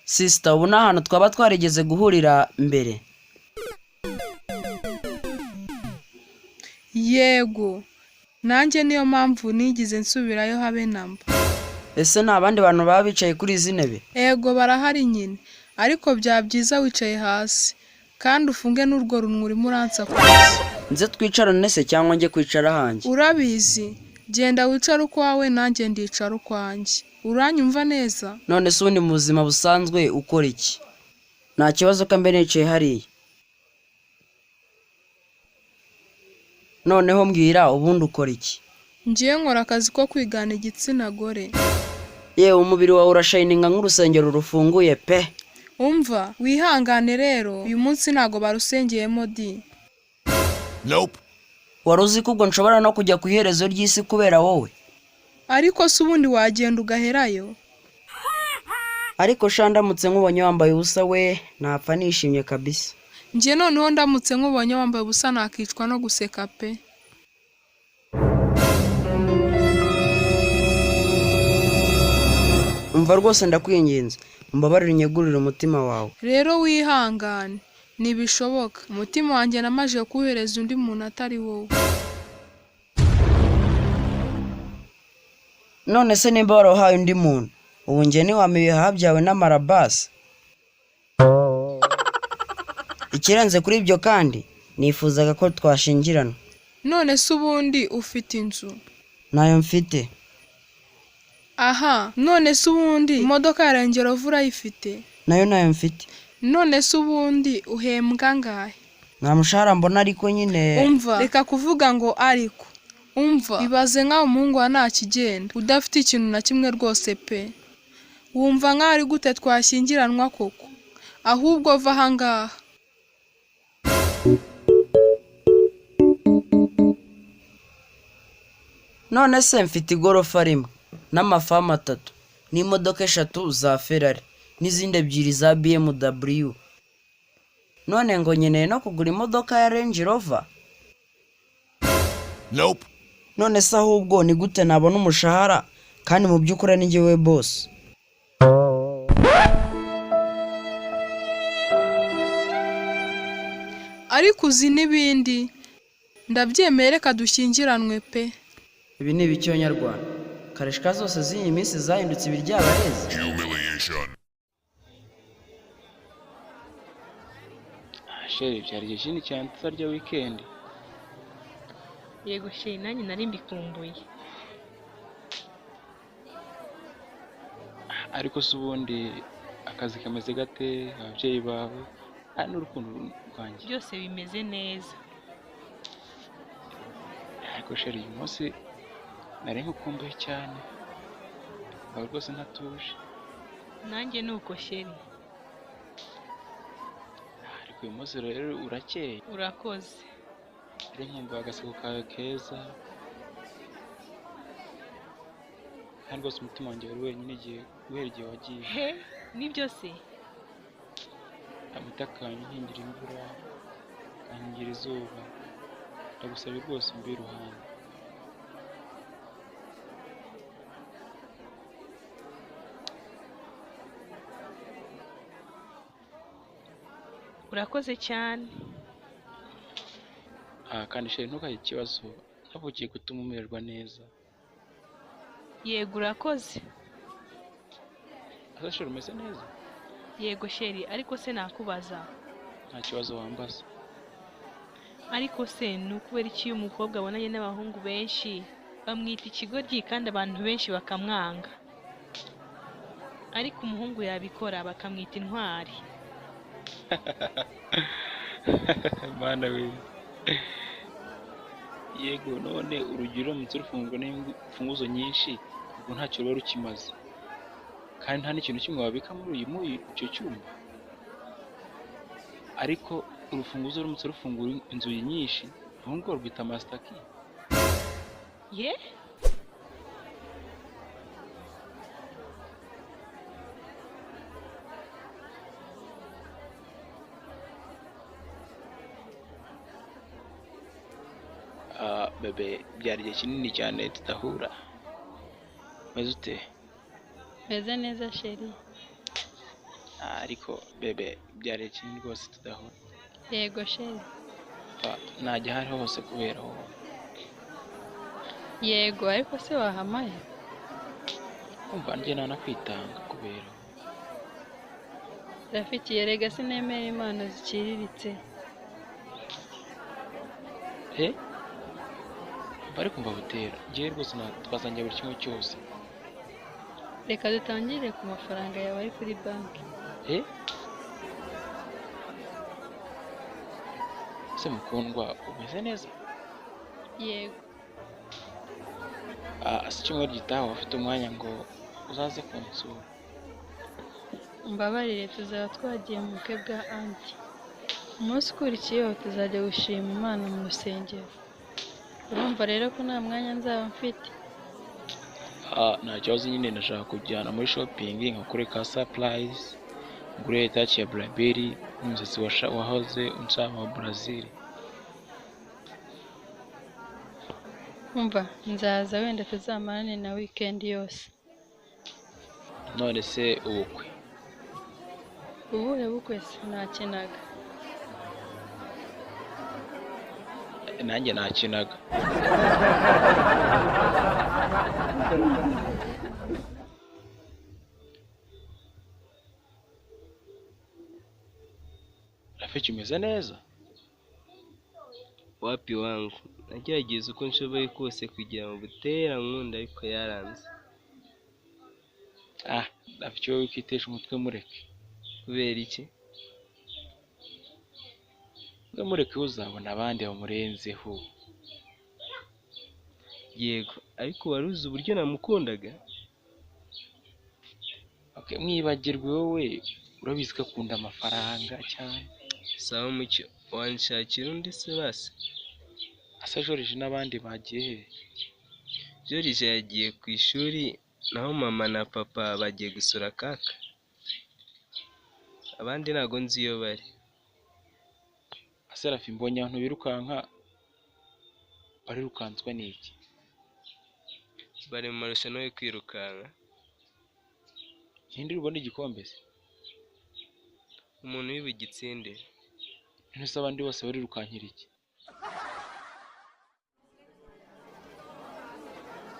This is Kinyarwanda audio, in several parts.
Sister, ubu ni ahantu twaba twarigeze guhurira mbere? Yego, nanjye niyo mpamvu nigize nsubirayo habe namba. Ese nta bandi bantu baba bicaye kuri izi ntebe? Ego barahari nyine, ariko byiza wicaye hasi, kandi ufunge n'urwo runwa urimo uransakuza. Nze twicarane se cyangwa njye kwicara hanjye? Urabizi, genda wicare ukwawe nanjye ndicara ukwanjye. Uranyumva neza? None se ubundi mu buzima busanzwe ukora iki? Nta kibazo ko mbere nicaye hariya. Noneho mbwira ubundi ukora iki? Ngiye nkora akazi ko kwigana igitsina gore. Yewe umubiri wawe urashayininga nk'urusengero rufunguye pe. Umva, wihangane rero, uyu munsi ntago barusengeyemo di. Nope. Wari uzi ko ubwo nshobora no kujya ku iherezo ry'isi kubera wowe? Ariko se ubundi wagenda ugaherayo? Ariko sha ndamutse nkubonye wambaye ubusa we ntapfa nishimye kabisa. Ngiye noneho ndamutse nkubonye wambaye ubusa nakicwa no guseka pe. Umva rwose ndakwinginze, umbabarire unyegurire umutima wawe. Rero wihangane, nibishoboka. Umutima wanjye namaje kuhereza undi muntu atari wowe. None se nimba warahaye undi muntu, ubu njye niwamiye habyawe n'amarabasi? Ikirenze kuri ibyo kandi, nifuzaga ko twashingirana. None se ubundi ufite inzu? Nayo mfite. Aha, none se ubundi imodoka ya Range Rover urayifite? Nayo mfite. None se ubundi uhembwa ngahe? Nta mushahara mbona ariko nyine. Umva, reka kuvuga ngo ariko. Umva, ibaze nkaho umuhungu wa nta kigenda, udafite ikintu na kimwe rwose pe. Wumva nkaho ari gute twashyingiranwa koko? Ahubwo va ahangaha. None se mfite igorofa rimwe n'amafamu 3 n'imodoka 3 za Ferrari n'izindi 2 za BMW. None ngo nkeneye no kugura imodoka ya Range Rover? Nope. None se ahubwo ni gute nabona umushahara kandi mu by'ukuri ni njyewe boss? Ariko uzi n'ibindi, ndabyemeye reka dushyingiranwe pe. Ibi ni ibicyonyarwanda, kareshika zose z'iyi minsi zahindutse ibiryabarezi. Humiliation. Sheri byari igihe kinini cyane tutarya weekend. Yego sheri nanjye nari mbikumbuye. Ariko se ubundi akazi kameze gate, ababyeyi bawe n'urukundo rwanjye? Byose bimeze neza. Ariko sheri uyu munsi nari nkukumbuye cyane, aho rwose ntatuje. Nanjye nuko sheri. Ariko uyu munsi rero urakeye. Urakoze. Ari nkumva agaseko kawe keza, kandi rwose umutima wanjye wari wenyine guhera igihe wagiye. He, nibyo se? Amata kankingira imvura, kankingira izuba, ndagusabye rwose mbe iruhande. Urakoze cyane. Kandi sheri ntukagire ikibazo, navugiye gutuma umererwa neza. Yego urakoze. Asa sheri umeze neza? Yego sheri, ariko se nakubaza? Nta kibazo wambaza. Ariko se nukubera iki uyu mukobwa abonanye n'abahungu benshi bamwita ikigoryi kandi abantu benshi bakamwanga? Ariko umuhungu yabikora bakamwita intwari. Mana we. Yego none urugero uramutse rufungwa n'imfunguzo nyinshi, ubwo ntacyo ruba rukimaze, kandi nta n'ikintu kimwe wabika muri icyo cyuma. Ariko urufunguzo rumutse rufungura inzugi nyinshi, ubu ngubu rwita master key. Ye? Bebe byari igihe kinini cyane tudahura. Meze ute? Meze neza sheri. ariko bebe byari ikintu rwose tudahura. yego sheri. Najya ahari hose kubera wowe. Yego ariko se wahamaye? Umva njye nanakwitanga kubera wowe. Rafiki yerega sinemera impano ziciriritse. Bari kumva butera njye rwose twazangira buri kimwe cyose. Reka dutangire ku mafaranga yawe ari kuri banki. Se mukundwa umeze neza? Yego. Si icyumweru gitaha ufite umwanya ngo uzaze kunsura? Mbabarire tuzaba twagiye mu bukwe bwa anti. Umunsi ukurikiyeho tuzajya gushima Imana mu rusengero. Urumva rero ko nta mwanya nzaba mfite? Nta kibazo nyine ndashaka kujyana muri shopping nkakore ka surprise ngure touch ya Blackberry n'umusatsi wahoze unsaba wa Brazil. Umva nzaza wenda tuzamarane na weekend yose. None se ubukwe? Ubuhe bukwe se nakinaga? Nanjye nakinaga. Rafiki umeze neza? Wapi wangu, nagerageza uko nshoboye kose kugira ngo butera nkunda ariko yaranze. Rafiki wowe wikitesha umutwe mureke. Kubera iki? Ngo mureke uzabona abandi bamurenzeho. Yego, ariko wari uzi uburyo namukundaga? Mwibagirwe wowe urabizi ko akunda amafaranga cyane. Sawa mucyo, wanshakira undi se basi? Asa Joriji n'abandi bagiye he? Joriji yagiye ku ishuri naho mama na papa bagiye gusura kaka. Abandi ntago nzi iyo bari. Rafi mbonye abantu birukanka barirukanswa n'iki? Bari mu marushanwa yo kwirukanka. Ikindi rubona igikombe se? Umuntu w'ibigitsinde. Ntuse abandi bose barirukankira iki?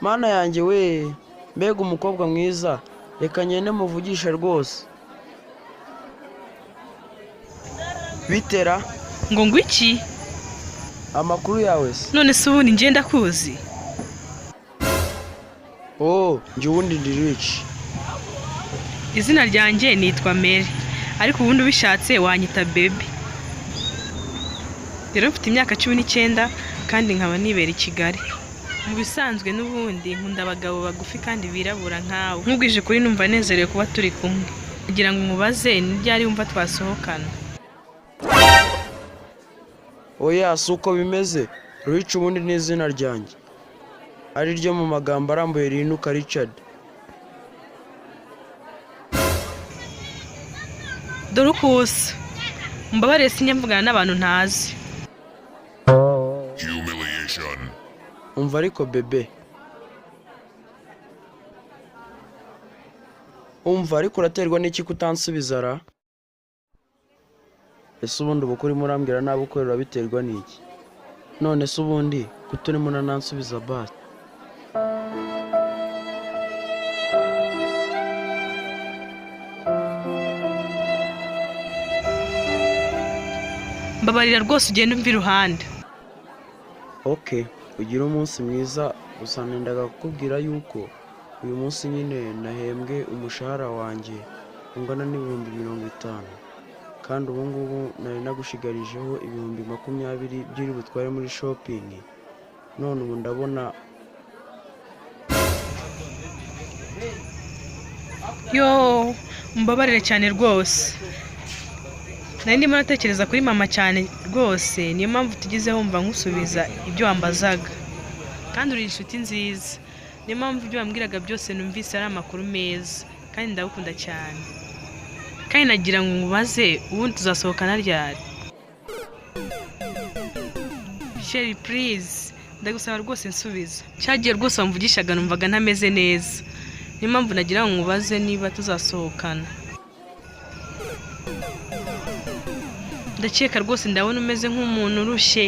Mana yanjye we, mbega umukobwa mwiza, reka nyene muvugisha rwose. Bitera? Ngo ngwiki? Amakuru yawe se? None se ubundi nje ndakuzi? Njye ubundi ndi Rich. Izina ryanjye nitwa Mary, ariko ubundi ubishatse wanyita Baby. Rero mfite imyaka 19 kandi nkaba nibera i Kigali. Mu bisanzwe n'ubundi nkunda abagabo bagufi kandi birabura nkawe. Nkubwije kuri numva nezerewe kuba turi kumwe. Kugira ngo umubaze n'ibyari wumva twasohokana. Oya, suko bimeze. Rich ubundi ni izina ryanjye. Ari ryo mu magambo arambuye rinuka Richard. Dore ukusa. Mbabarire sinyamvugana n'abantu ntazi. Humiliation. Umva ariko bebe. Umva ariko uraterwa n'iki kutansubiza ra? Ese ubundi ubukuri murambwira nabi ukorera biterwa n'iki? None se ubundi kuturimo nanansubiza basi. Mbabarira rwose ugenda umva iruhande. Okay, ugira umunsi mwiza. Gusa nendaga kukubwira yuko uyu munsi nyine nahembwe umushahara wanjye ungana n'ibihumbi 50. Kandi ubu ngubu nari nagushigarijeho ibihumbi 20 by'iri butware muri shopping. None ubu ndabona Yo, mbabarire cyane rwose. Nari ndimo natekereza kuri mama cyane rwose, niyo mpamvu tugize wumva nkusubiza ibyo wambazaga. Kandi uri inshuti nziza. Niyo mpamvu ibyo wambwiraga byose numvise ari amakuru meza, kandi ndagukunda cyane. Kandi nagira ngo ngubaze ubundi tuzasohokana ryari? Sherry please, ndagusaba rwose nsubiza. Cyagiye rwose wamvugishaga numvaga ntameze neza. Niyo mpamvu nagira ngo ngubaze niba tuzasohokana. ndakeka rwose ndabona umeze nk'umuntu urushye,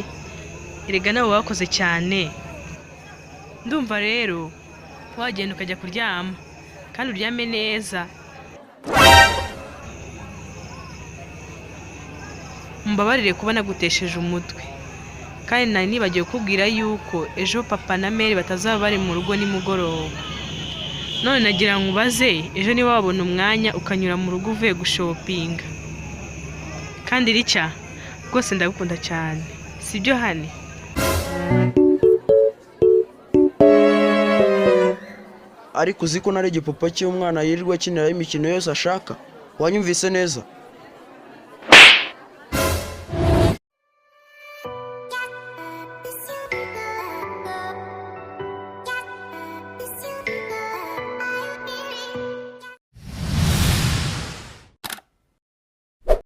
erega nawe wakoze cyane. Ndumva rero wagenda ukajya kuryama kandi uryame neza. Mbabarire kuba nagutesheje umutwe, kandi nari nibagiwe kukubwira yuko ejo papa na Mary batazaba bari mu rugo nimugoroba. None nagira ngo ubaze ejo niba wabona umwanya ukanyura mu rugo uvuye gushopinga. Kandi Richa rwose ndagukunda cyane, sibyo hane? ariko uzi ko nari igipupa cy'umwana yirirwa akiniraho imikino yose ashaka. Wanyumvise neza?